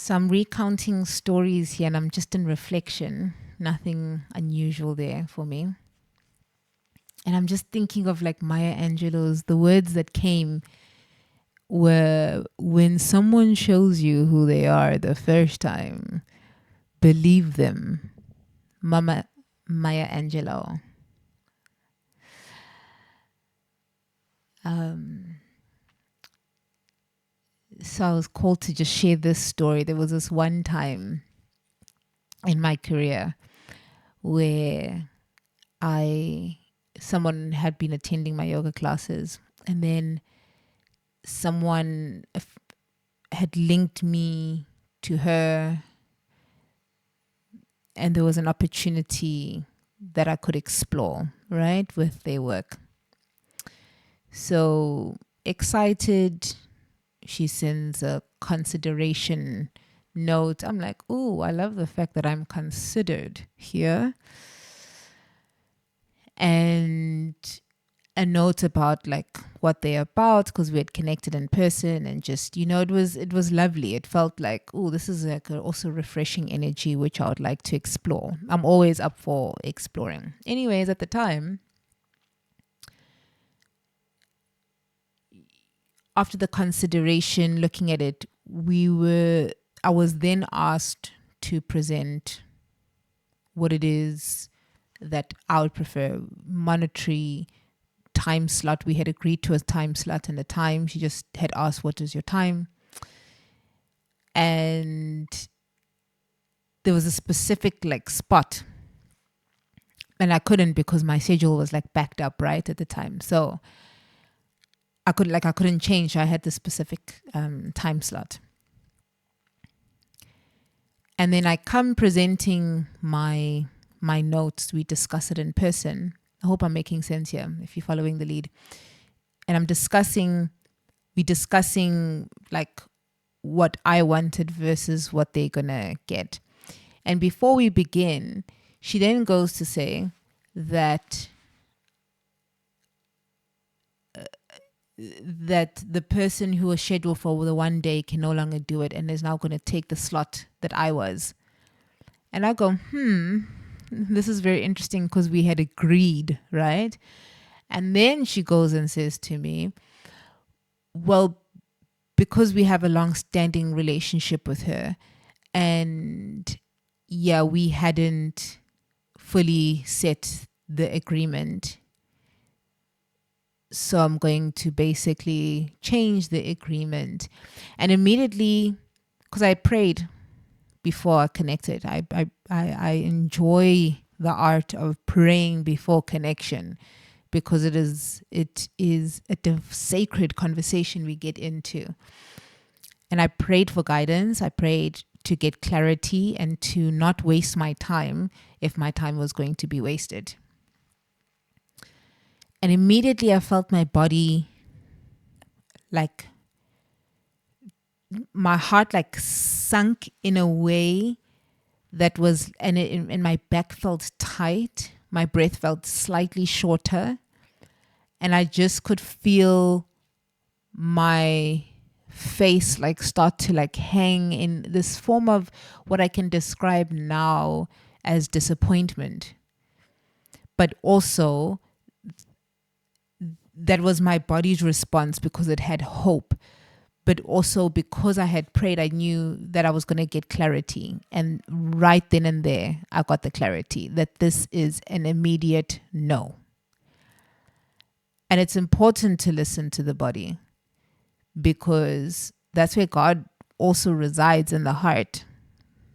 So I'm recounting stories here and I'm just in reflection. Nothing unusual there for me. And I'm just thinking of like Maya Angelou's, the words that came were, when someone shows you who they are the first time, believe them. Maya Angelou. So I was called to just share this story. There was this one time in my career where someone had been attending my yoga classes, and then someone had linked me to her, and there was an opportunity that I could explore, right, with their work. So excited, she sends a consideration note. I'm like, oh, I love the fact that I'm considered here. And a note about like what they're about, because we had connected in person, and just, it was lovely. It felt like, oh, this is like also refreshing energy, which I would like to explore. I'm always up for exploring. Anyways, at the time, after the consideration, looking at it, I was then asked to present what it is that I would prefer. Monetary time slot. We had agreed to a time slot and a time. She just had asked, what is your time? And there was a specific like spot, and I couldn't, because my schedule was like backed up right at the time. So I couldn't change. I had the specific time slot. And then I come presenting my notes. We discuss it in person. I hope I'm making sense here, if you're following the lead. And we discussing like what I wanted versus what they're gonna get. And before we begin, she then goes to say that the person who was scheduled for the one day can no longer do it, and is now going to take the slot that I was. And I go, this is very interesting, because we had agreed, right? And then she goes and says to me, well, because we have a long-standing relationship with her, and yeah, we hadn't fully set the agreement, so I'm going to basically change the agreement. And immediately, because I prayed before I connected, I enjoy the art of praying before connection, because it is a sacred conversation we get into. And I prayed for guidance. I prayed to get clarity and to not waste my time if my time was going to be wasted. And immediately I felt my body, like my heart like sunk in a way that was, and my back felt tight. My breath felt slightly shorter. And I just could feel my face like start to like hang in this form of what I can describe now as disappointment. But also, that was my body's response, because it had hope. But also, because I had prayed, I knew that I was going to get clarity. And right then and there, I got the clarity that this is an immediate no. And it's important to listen to the body, because that's where God also resides, in the heart.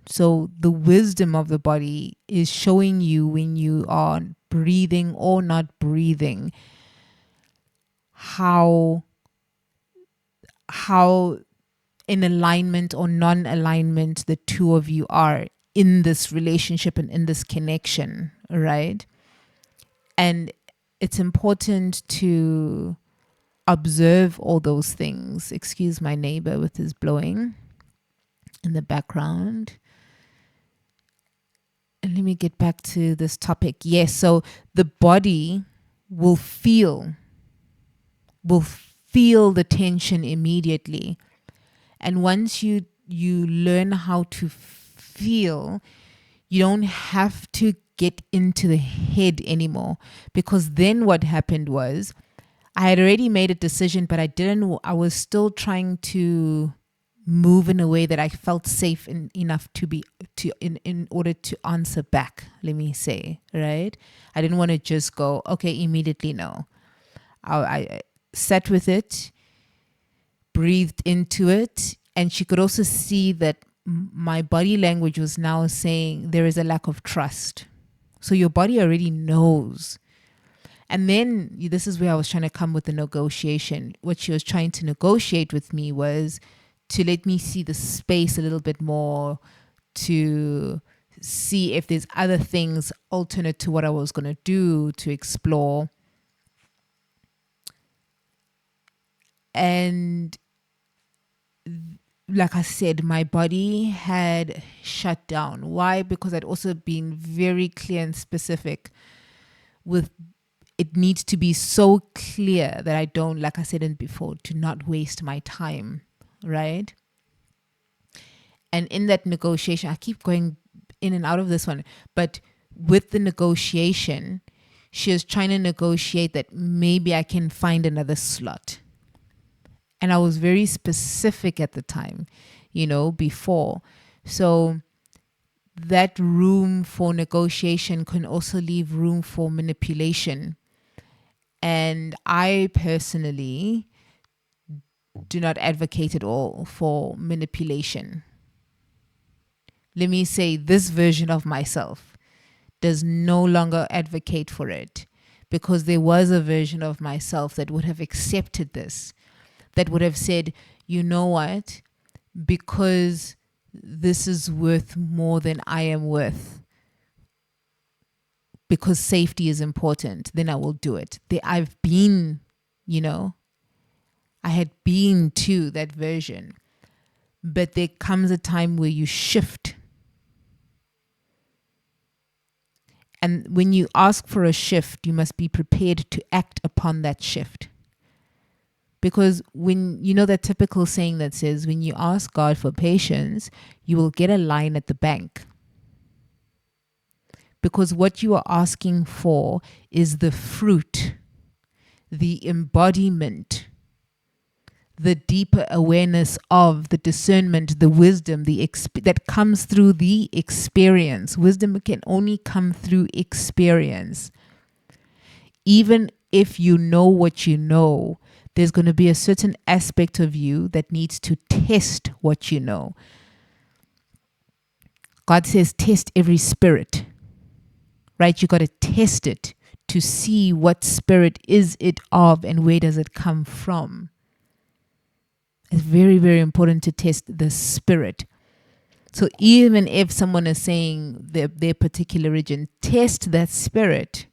So the wisdom of the body is showing you when you are breathing or not breathing, how in alignment or non-alignment the two of you are in this relationship and in this connection, right? And it's important to observe all those things. Excuse my neighbor with his blowing in the background. And let me get back to this topic. Yes, so the body will feel the tension immediately. And once you you learn how to feel, you don't have to get into the head anymore. Because then what happened was, I had already made a decision, but I was still trying to move in a way that I felt safe enough in order to answer back, let me say, right? I didn't want to just go, okay, immediately, no. I sat with it, breathed into it, and she could also see that my body language was now saying there is a lack of trust. So your body already knows. And then this is where I was trying to come with the negotiation. What she was trying to negotiate with me was to let me see the space a little bit more, to see if there's other things alternate to what I was going to do, to explore. And like I said, my body had shut down. Why? Because I'd also been very clear and specific with it needs to be so clear that I don't, like I said before, to not waste my time, right? And in that negotiation, I keep going in and out of this one, but with the negotiation, she was trying to negotiate that maybe I can find another slot. And I was very specific at the time, before. So that room for negotiation can also leave room for manipulation. And I personally do not advocate at all for manipulation. Let me say, this version of myself does no longer advocate for it, because there was a version of myself that would have accepted this, that would have said, you know what, because this is worth more than I am worth, because safety is important, then I will do it. I've been, I had been to that version. But there comes a time where you shift. And when you ask for a shift, you must be prepared to act upon that shift. Because when that typical saying that says, when you ask God for patience, you will get a line at the bank. Because what you are asking for is the fruit, the embodiment, the deeper awareness of the discernment, the wisdom, that comes through the experience. Wisdom can only come through experience. Even if you know what you know, there's going to be a certain aspect of you that needs to test what you know. God says, test every spirit, right? You got to test it to see what spirit is it of and where does it come from. It's very, very important to test the spirit. So even if someone is saying their particular religion, test that spirit,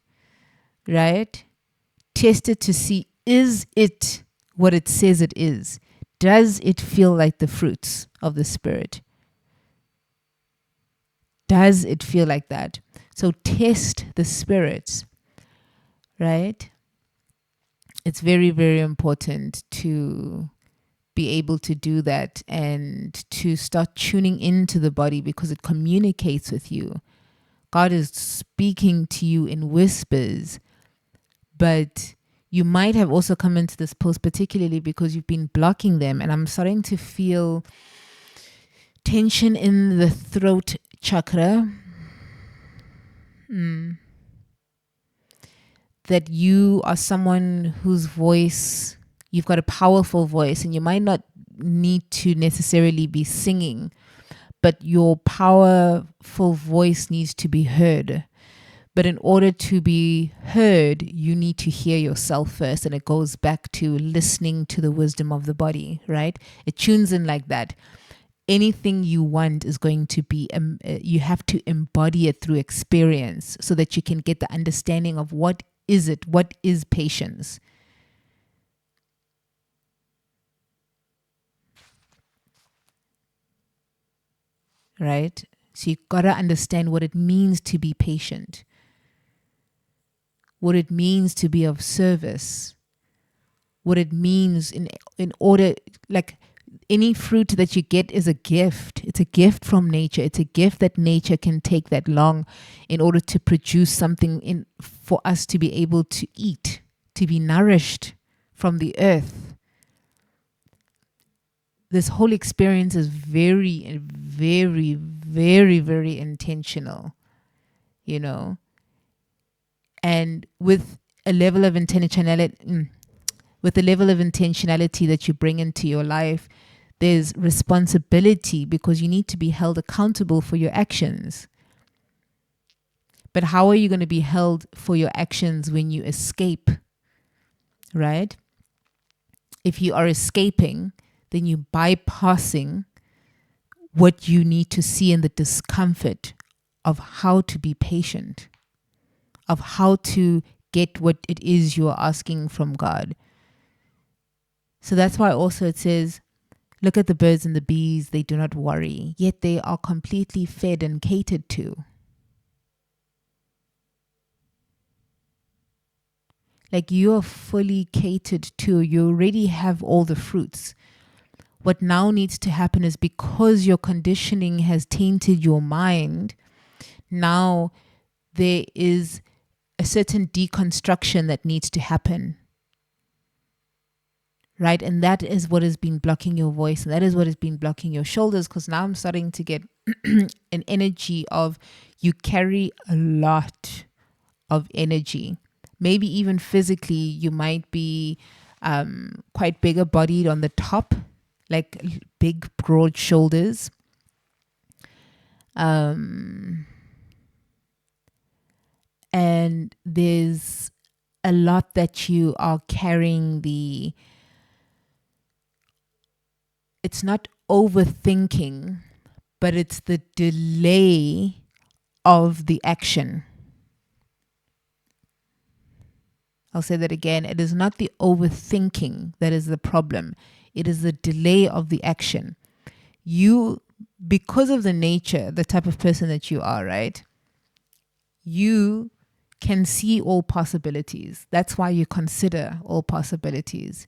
right? Test it to see, is it what it says it is? Does it feel like the fruits of the spirit? Does it feel like that? So test the spirits, right? It's very, very important to be able to do that and to start tuning into the body, because it communicates with you. God is speaking to you in whispers, but you might have also come into this post particularly because you've been blocking them. And I'm starting to feel tension in the throat chakra. That you are someone whose voice, you've got a powerful voice, and you might not need to necessarily be singing, but your powerful voice needs to be heard. But in order to be heard, you need to hear yourself first. And it goes back to listening to the wisdom of the body, right? It tunes in like that. Anything you want is going to be, you have to embody it through experience so that you can get the understanding of what is it, what is patience. Right? So you got to understand what it means to be patient, what it means to be of service, what it means in order, like any fruit that you get is a gift. It's a gift from nature. It's a gift that nature can take that long in order to produce something in for us to be able to eat, to be nourished from the earth. This whole experience is very, very, very, very intentional, you know. And with a level of intentionality, that you bring into your life, there's responsibility because you need to be held accountable for your actions. But how are you going to be held for your actions when you escape, right? If you are escaping, then you're bypassing what you need to see in the discomfort of how to be patient, of how to get what it is you are asking from God. So that's why also it says, look at the birds and the bees, they do not worry, yet they are completely fed and catered to. Like you are fully catered to, you already have all the fruits. What now needs to happen is because your conditioning has tainted your mind, now there is a certain deconstruction that needs to happen. Right? And that is what has been blocking your voice. And that is what has been blocking your shoulders. Because now I'm starting to get an energy of you carry a lot of energy. Maybe even physically, you might be quite bigger bodied on the top, like big, broad shoulders. And there's a lot that you are carrying it's not overthinking, but it's the delay of the action. I'll say that again. It is not the overthinking that is the problem. It is the delay of the action. You, because of the nature, the type of person that you are, right? You can see all possibilities. That's why you consider all possibilities.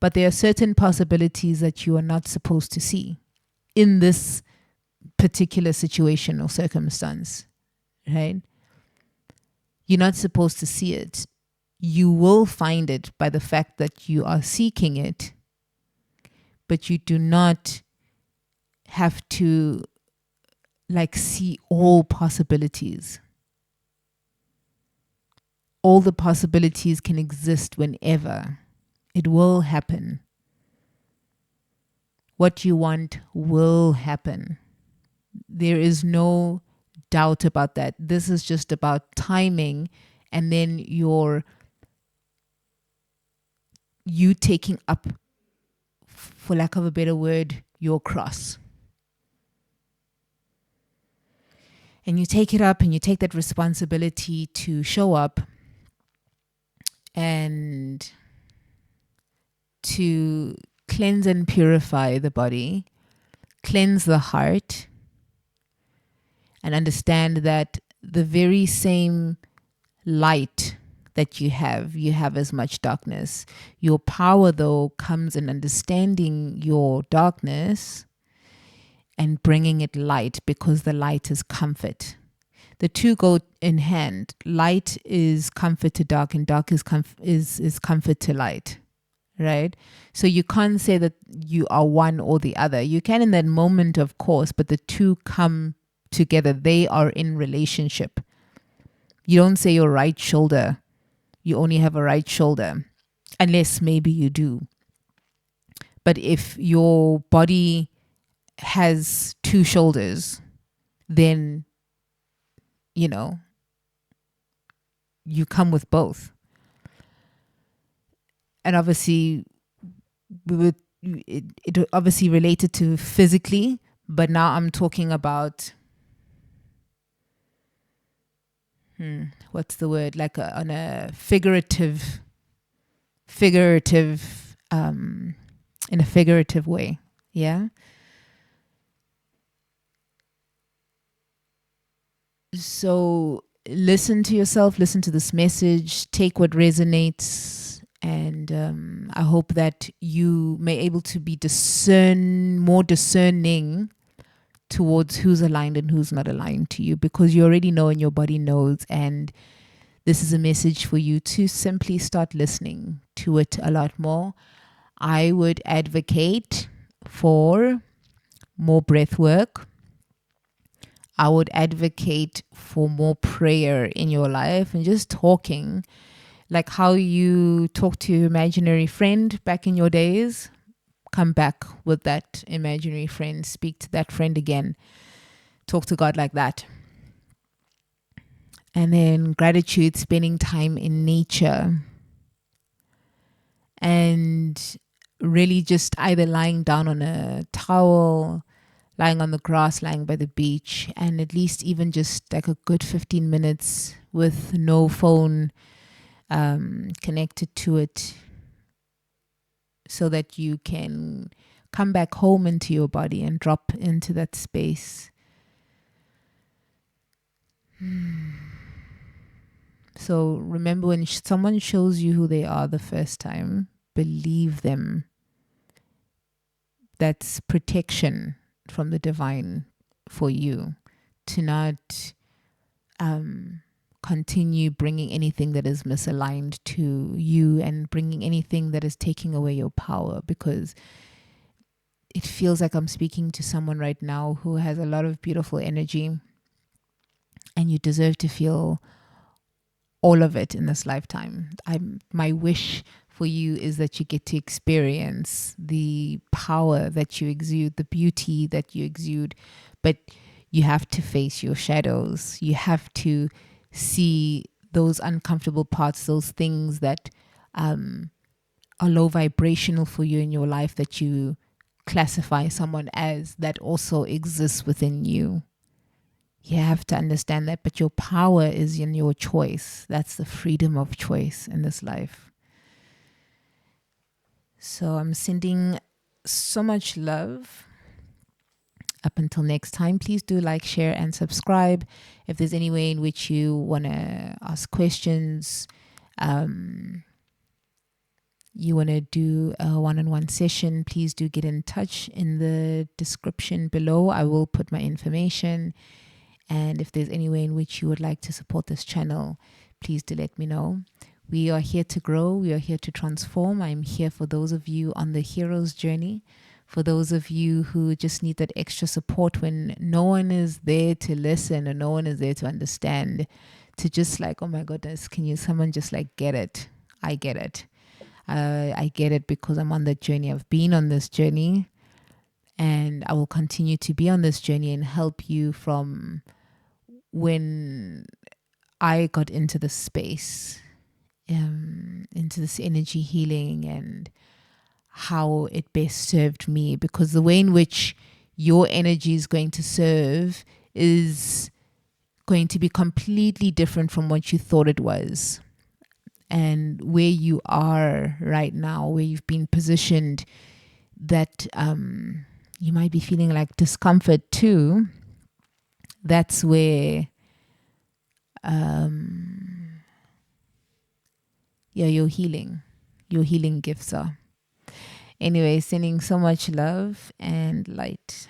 But there are certain possibilities that you are not supposed to see in this particular situation or circumstance, right? You're not supposed to see it. You will find it by the fact that you are seeking it, but you do not have to see all possibilities. All the possibilities can exist whenever. It will happen. What you want will happen. There is no doubt about that. This is just about timing and then you taking up, for lack of a better word, your cross. And you take it up and you take that responsibility to show up and to cleanse and purify the body, cleanse the heart, and understand that the very same light that you have as much darkness. Your power, though, comes in understanding your darkness and bringing it light, because the light is comfort. The two go in hand. Light is comfort to dark, and dark is comfort to light. Right? So you can't say that you are one or the other. You can in that moment, of course, but the two come together. They are in relationship. You don't say your right shoulder. You only have a right shoulder, unless maybe you do. But if your body has two shoulders, then, you come with both. And obviously, it obviously related to physically, but now I'm talking about, what's the word? On a figurative, in a figurative way. Yeah. So listen to yourself, listen to this message, take what resonates, And I hope that you may able to be more discerning towards who's aligned and who's not aligned to you, because you already know and your body knows. And this is a message for you to simply start listening to it a lot more. I would advocate for more breath work. I would advocate for more prayer in your life and just talking, like how you talk to your imaginary friend back in your days. Come back with that imaginary friend, speak to that friend again, talk to God like that. And then gratitude, spending time in nature, and really just either lying down on a towel, lying on the grass, lying by the beach, and at least even just like a good 15 minutes with no phone connected to it, so that you can come back home into your body and drop into that space. So remember, when someone shows you who they are the first time, believe them. That's protection from the divine for you, to not continue bringing anything that is misaligned to you and bringing anything that is taking away your power, because it feels like I'm speaking to someone right now who has a lot of beautiful energy, and you deserve to feel all of it in this lifetime. My wish for you is that you get to experience the power that you exude, the beauty that you exude, but you have to face your shadows. You have to see those uncomfortable parts, those things that are low vibrational for you in your life, that you classify someone as, that also exists within you. You have to understand that, but your power is in your choice. That's the freedom of choice in this life. So I'm sending so much love. Up until next time, please do like, share, and subscribe. If there's any way in which you want to ask questions, you want to do a one-on-one session, please do get in touch. In the description below, I will put my information. And if there's any way in which you would like to support this channel, please do let me know. We are here to grow. We are here to transform. I'm here for those of you on the hero's journey, for those of you who just need that extra support when no one is there to listen or no one is there to understand, to just like, oh my goodness, can someone just like get it? I get it. I get it because I'm on that journey. I've been on this journey, and I will continue to be on this journey and help you from when I got into this space, into this energy healing, and how it best served me, because the way in which your energy is going to serve is going to be completely different from what you thought it was. And where you are right now, where you've been positioned, that you might be feeling like discomfort too, that's where your healing gifts are. Anyway, sending so much love and light.